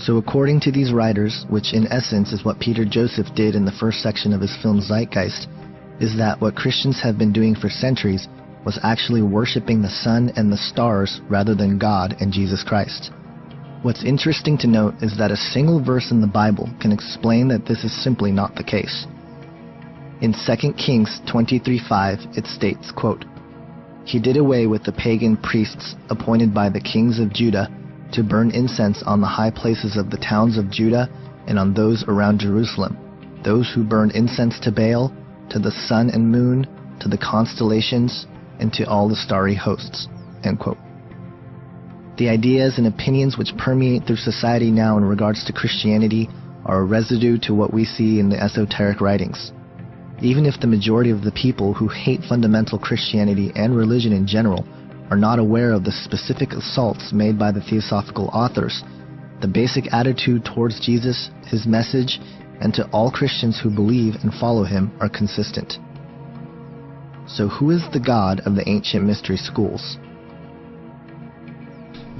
So according to these writers, which in essence is what Peter Joseph did in the first section of his film Zeitgeist, is that what Christians have been doing for centuries was actually worshiping the sun and the stars rather than God and Jesus Christ. What's interesting to note is that a single verse in the Bible can explain that this is simply not the case. In 2 Kings 23:5, it states, quote, "He did away with the pagan priests appointed by the kings of Judah to burn incense on the high places of the towns of Judah and on those around Jerusalem, those who burned incense to Baal, to the sun and moon, to the constellations, and to all the starry hosts." End quote. The ideas and opinions which permeate through society now in regards to Christianity are a residue to what we see in the esoteric writings. Even if the majority of the people who hate fundamental Christianity and religion in general are not aware of the specific assaults made by the theosophical authors, the basic attitude towards Jesus, his message, and to all Christians who believe and follow him are consistent. So who is the God of the ancient mystery schools?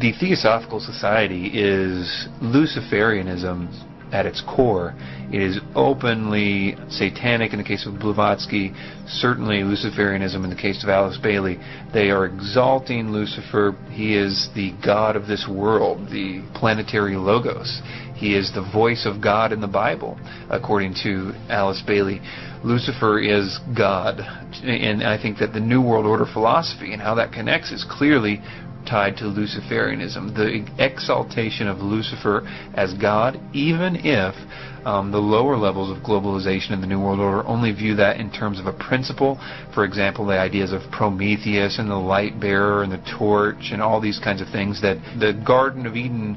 The Theosophical Society is Luciferianism at its core. It is openly satanic in the case of Blavatsky, certainly Luciferianism in the case of Alice Bailey. They are exalting Lucifer. He is the God of this world, the planetary logos. He is the voice of God in the Bible, according to Alice Bailey. Lucifer is God, and I think that the New World Order philosophy and how that connects is clearly tied to Luciferianism, the exaltation of Lucifer as God, even if the lower levels of globalization in the New World Order only view that in terms of a principle. For example, the ideas of Prometheus and the light bearer and the torch and all these kinds of things, that the Garden of Eden,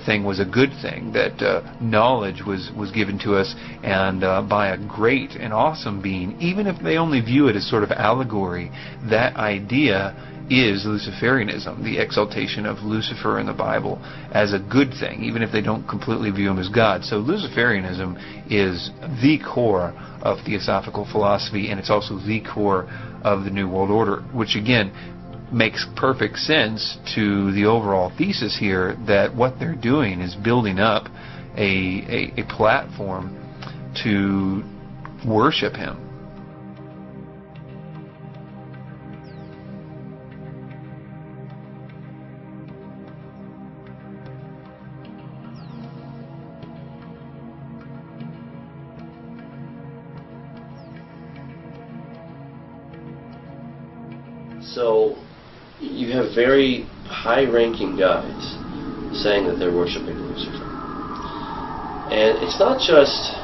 thing was a good thing, that knowledge was given to us and by a great and awesome being, even if they only view it as sort of allegory. That idea is Luciferianism, the exaltation of Lucifer in the Bible as a good thing, even if they don't completely view him as God. So Luciferianism is the core of Theosophical philosophy, and it's also the core of the New World Order, which again makes perfect sense to the overall thesis here that what they're doing is building up a platform to worship him. So you have very high-ranking guys saying that they're worshiping Lucifer. And it's not just,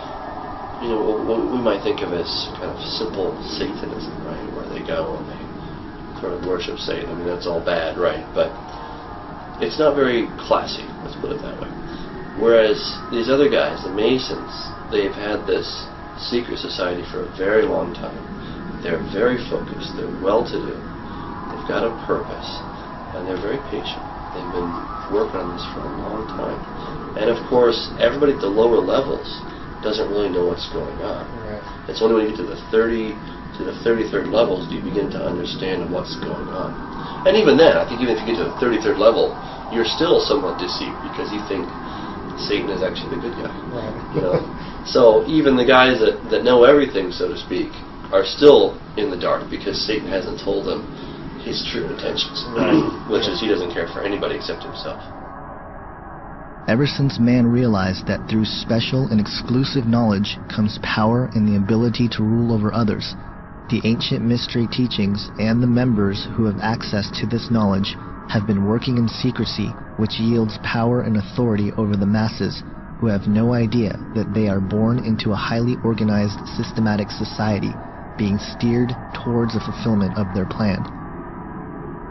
what we might think of as kind of simple Satanism, right, where they go and they sort of worship Satan. I mean, that's all bad, right? But it's not very classy, let's put it that way. Whereas these other guys, the Masons, they've had this secret society for a very long time. They're very focused. They're well-to-do. They've got a purpose, and they're very patient. They've been working on this for a long time. And of course, everybody at the lower levels doesn't really know what's going on. Right. It's only when you get to the 33rd levels do you begin to understand what's going on. And even then, I think even if you get to the 33rd level, you're still somewhat deceived because you think Satan is actually the good guy. Right. So even the guys that know everything, so to speak, are still in the dark because Satan hasn't told them his true intentions, which is he doesn't care for anybody except himself. Ever since man realized that through special and exclusive knowledge comes power and the ability to rule over others, the ancient mystery teachings and the members who have access to this knowledge have been working in secrecy, which yields power and authority over the masses who have no idea that they are born into a highly organized, systematic society being steered towards the fulfillment of their plan.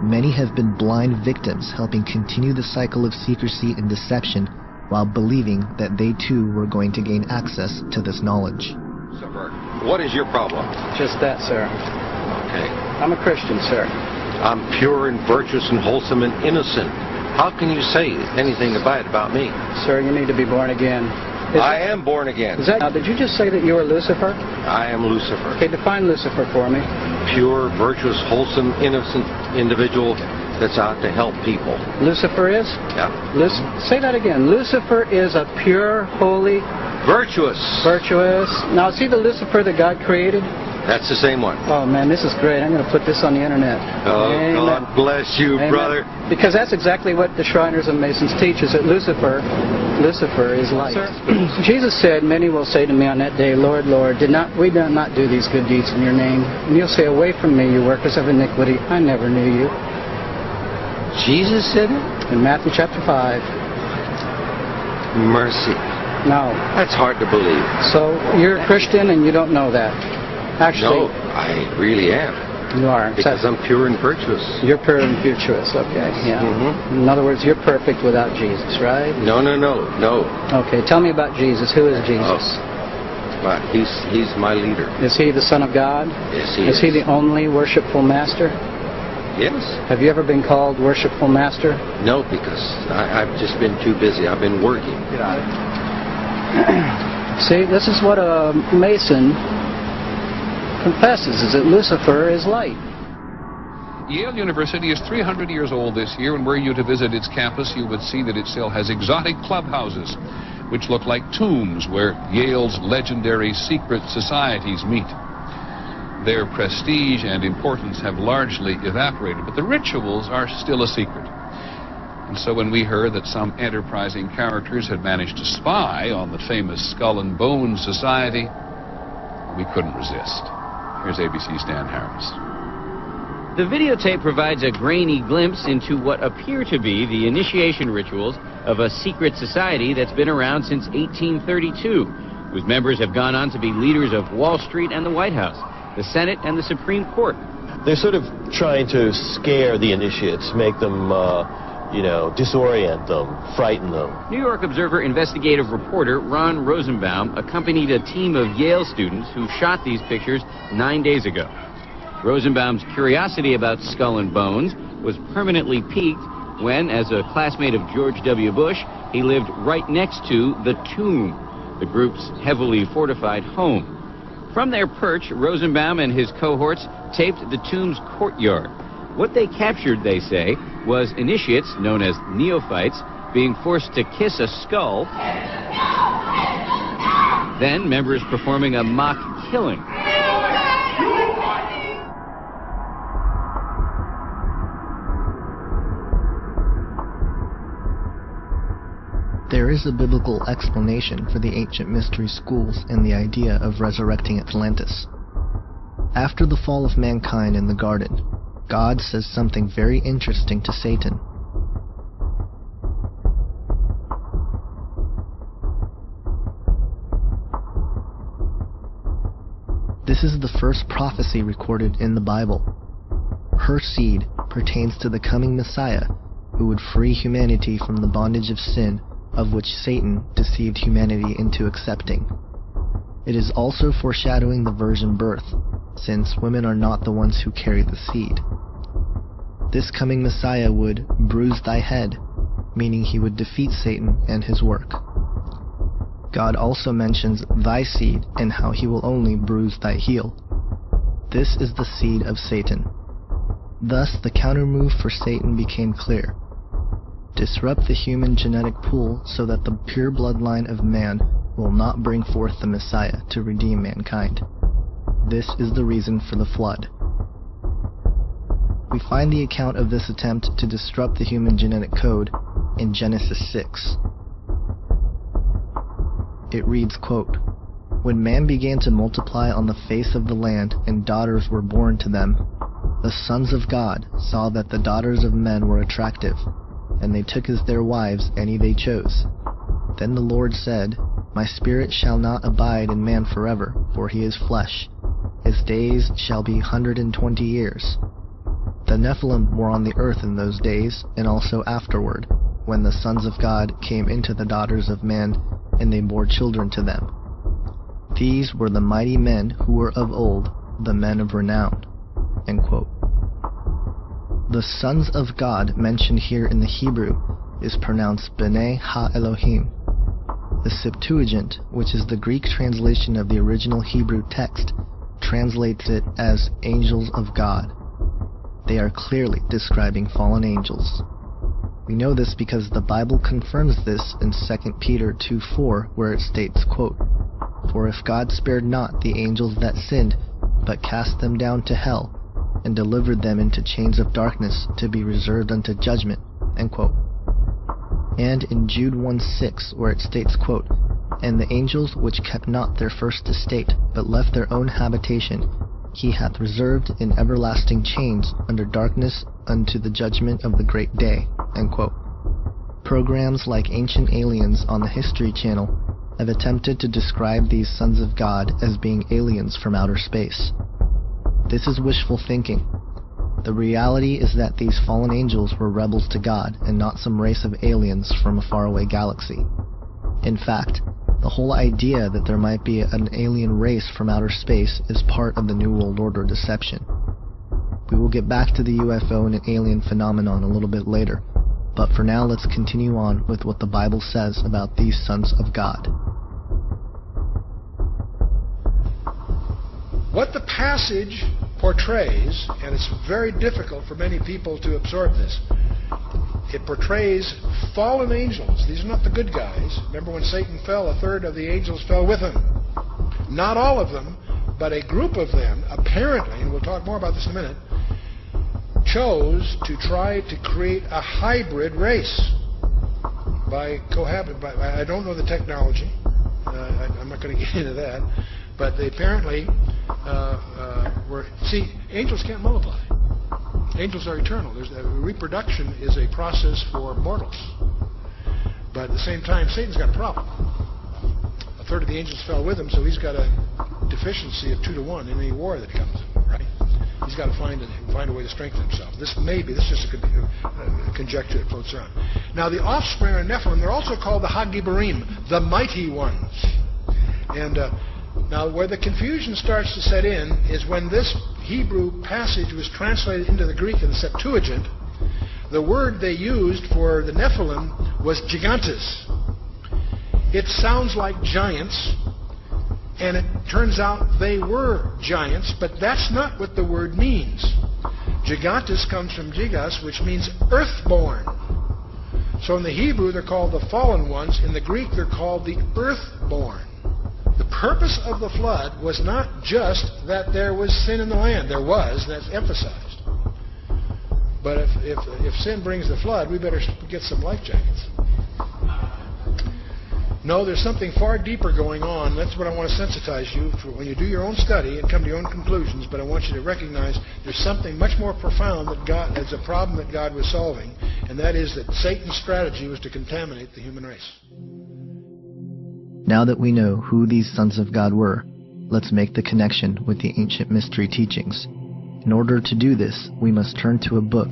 Many have been blind victims helping continue the cycle of secrecy and deception while believing that they too were going to gain access to this knowledge. What is your problem? Just that, sir. Okay. I'm a Christian, sir. I'm pure and virtuous and wholesome and innocent. How can you say anything bad about me? Sir, you need to be born again. I am born again. Now, did you just say that you were Lucifer? I am Lucifer. Okay, define Lucifer for me. Pure, virtuous, wholesome, innocent individual that's out to help people. Lucifer is? Yeah. Say that again. Lucifer is a pure, holy, Virtuous. Now, is he the Lucifer that God created? That's the same one. Oh, man, this is great. I'm going to put this on the internet. Oh, Amen. God bless you, Amen. brother. Because that's exactly what the Shriners and Masons teach, is that Lucifer is light. Jesus said, many will say to me on that day, Lord, Lord, we did not do these good deeds in your name? And you'll say, away from me, you workers of iniquity, I never knew you. Jesus said it? In Matthew chapter 5. Mercy. No. That's hard to believe. So you're a Christian and you don't know that. Actually, No, I really am. you are. Because I'm pure and virtuous. You're pure and virtuous, okay. Yeah. Mhm. In other words, you're perfect without Jesus, right? No. Okay, tell me about Jesus. Who is Jesus? But he's my leader. Is he the Son of God? Yes, he Is he the only worshipful master? Yes. Have you ever been called worshipful master? No, because I've just been too busy. I've been working. See, this is what a Mason confesses, is that Lucifer is light. Yale University is 300 years old this year, and were you to visit its campus, you would see that it still has exotic clubhouses, which look like tombs where Yale's legendary secret societies meet. Their prestige and importance have largely evaporated, but the rituals are still a secret. And so when we heard that some enterprising characters had managed to spy on the famous Skull and Bones Society, we couldn't resist. Here's ABC's Dan Harris. The videotape provides a grainy glimpse into what appear to be the initiation rituals of a secret society that's been around since 1832, whose members have gone on to be leaders of Wall Street and the White House, the Senate and the Supreme Court. They're sort of trying to scare the initiates, make them, disorient them, frighten them. New York Observer investigative reporter Ron Rosenbaum accompanied a team of Yale students who shot these pictures 9 days ago. Rosenbaum's curiosity about Skull and Bones was permanently piqued when, as a classmate of George W. Bush, he lived right next to the Tomb, the group's heavily fortified home. From their perch, Rosenbaum and his cohorts taped the Tomb's courtyard. What they captured, they say, was initiates, known as neophytes, being forced to kiss a skull, then members performing a mock killing. There is a biblical explanation for the ancient mystery schools and the idea of resurrecting Atlantis. After the fall of mankind in the garden, God says something very interesting to Satan. This is the first prophecy recorded in the Bible. Her seed pertains to the coming Messiah, who would free humanity from the bondage of sin, of which Satan deceived humanity into accepting. It is also foreshadowing the virgin birth, since women are not the ones who carry the seed. This coming Messiah would bruise thy head, meaning he would defeat Satan and his work. God also mentions thy seed and how he will only bruise thy heel. This is the seed of Satan. Thus the countermove for Satan became clear. Disrupt the human genetic pool so that the pure bloodline of man will not bring forth the Messiah to redeem mankind. This is the reason for the flood. We find the account of this attempt to disrupt the human genetic code in Genesis 6. It reads, quote, "When man began to multiply on the face of the land and daughters were born to them, the sons of God saw that the daughters of men were attractive, and they took as their wives any they chose. Then the Lord said, My spirit shall not abide in man forever, for he is flesh. His days shall be 120 years. The Nephilim were on the earth in those days, and also afterward, when the sons of God came into the daughters of man, and they bore children to them. These were the mighty men who were of old, the men of renown." End quote. The sons of God mentioned here in the Hebrew is pronounced B'nai Ha-Elohim. The Septuagint, which is the Greek translation of the original Hebrew text, translates it as angels of God. they are clearly describing fallen angels. We know this because the Bible confirms this in 2 Peter 2:4, where it states, quote, "For if God spared not the angels that sinned, but cast them down to hell, and delivered them into chains of darkness to be reserved unto judgment," end quote. And in Jude 1:6, where it states, quote, "And the angels which kept not their first estate, but left their own habitation, he hath reserved in everlasting chains under darkness unto the judgment of the great day," end quote. Programs like Ancient Aliens on the History Channel have attempted to describe these sons of God as being aliens from outer space. This is wishful thinking. The reality is that these fallen angels were rebels to God and not some race of aliens from a faraway galaxy. In fact, the whole idea that there might be an alien race from outer space is part of the New World Order deception. We will get back to the UFO and alien phenomenon a little bit later, but for now let's continue on with what the Bible says about these sons of God. What the passage portrays, and it's very difficult for many people to absorb this, it portrays fallen angels. These are not the good guys. Remember when Satan fell, a third of the angels fell with him. Not all of them, but a group of them, apparently, and we'll talk more about this in a minute, chose to try to create a hybrid race by I don't know the technology. I'm not going to get into that. But they apparently were... See, angels can't multiply. Angels are eternal. Reproduction is a process for mortals. But at the same time, Satan's got a problem. A third of the angels fell with him, so he's got a deficiency of 2 to 1 in any war that comes, right? He's got to find a way to strengthen himself. This is just a conjecture that floats around. Now, the offspring of Nephilim, they're also called the Hagibarim, the mighty ones. And now, where the confusion starts to set in is when this Hebrew passage was translated into the Greek in the Septuagint, the word they used for the Nephilim was gigantes. It sounds like giants, and it turns out they were giants, but that's not what the word means. Gigantes comes from gigas, which means earthborn. So in the Hebrew, they're called the fallen ones. In the Greek, they're called the earthborn. The purpose of the flood was not just that there was sin in the land. There was, that's emphasized. But if sin brings the flood, we better get some life jackets. No, there's something far deeper going on. That's what I want to sensitize you for when you do your own study and come to your own conclusions. But I want you to recognize there's something much more profound that is a problem that God was solving, and that is that Satan's strategy was to contaminate the human race. Now that we know who these sons of God were, let's make the connection with the ancient mystery teachings. In order to do this, we must turn to a book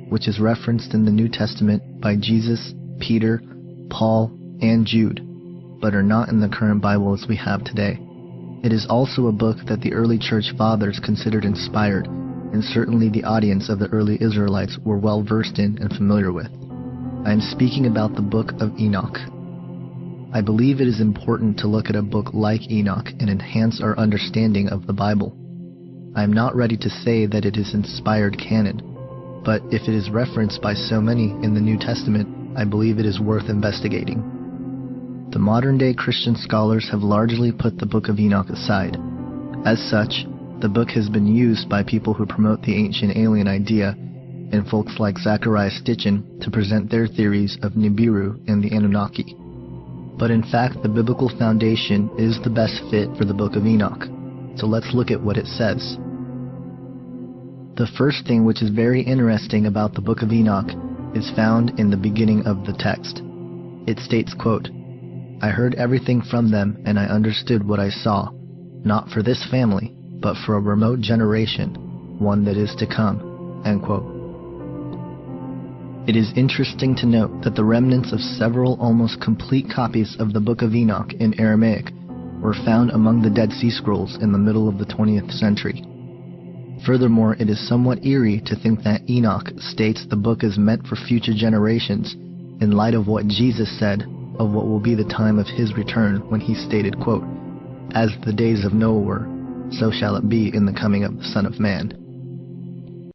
which is referenced in the New Testament by Jesus, Peter, Paul, and Jude, but are not in the current Bible as we have today. It is also a book that the early church fathers considered inspired, and certainly the audience of the early Israelites were well versed in and familiar with. I am speaking about the book of Enoch. I believe it is important to look at a book like Enoch and enhance our understanding of the Bible. I am not ready to say that it is inspired canon, but if it is referenced by so many in the New Testament, I believe it is worth investigating. The modern-day Christian scholars have largely put the Book of Enoch aside. As such, the book has been used by people who promote the ancient alien idea and folks like Zachariah Stitchin to present their theories of Nibiru and the Anunnaki. But in fact, the biblical foundation is the best fit for the Book of Enoch. So let's look at what it says. The first thing which is very interesting about the Book of Enoch is found in the beginning of the text. It states, quote, "I heard everything from them, and I understood what I saw, not for this family, but for a remote generation, one that is to come," end quote. It is interesting to note that the remnants of several almost complete copies of the Book of Enoch in Aramaic were found among the Dead Sea Scrolls in the middle of the 20th century. Furthermore, it is somewhat eerie to think that Enoch states the book is meant for future generations in light of what Jesus said of what will be the time of his return when he stated, quote, "As the days of Noah were, so shall it be in the coming of the Son of Man."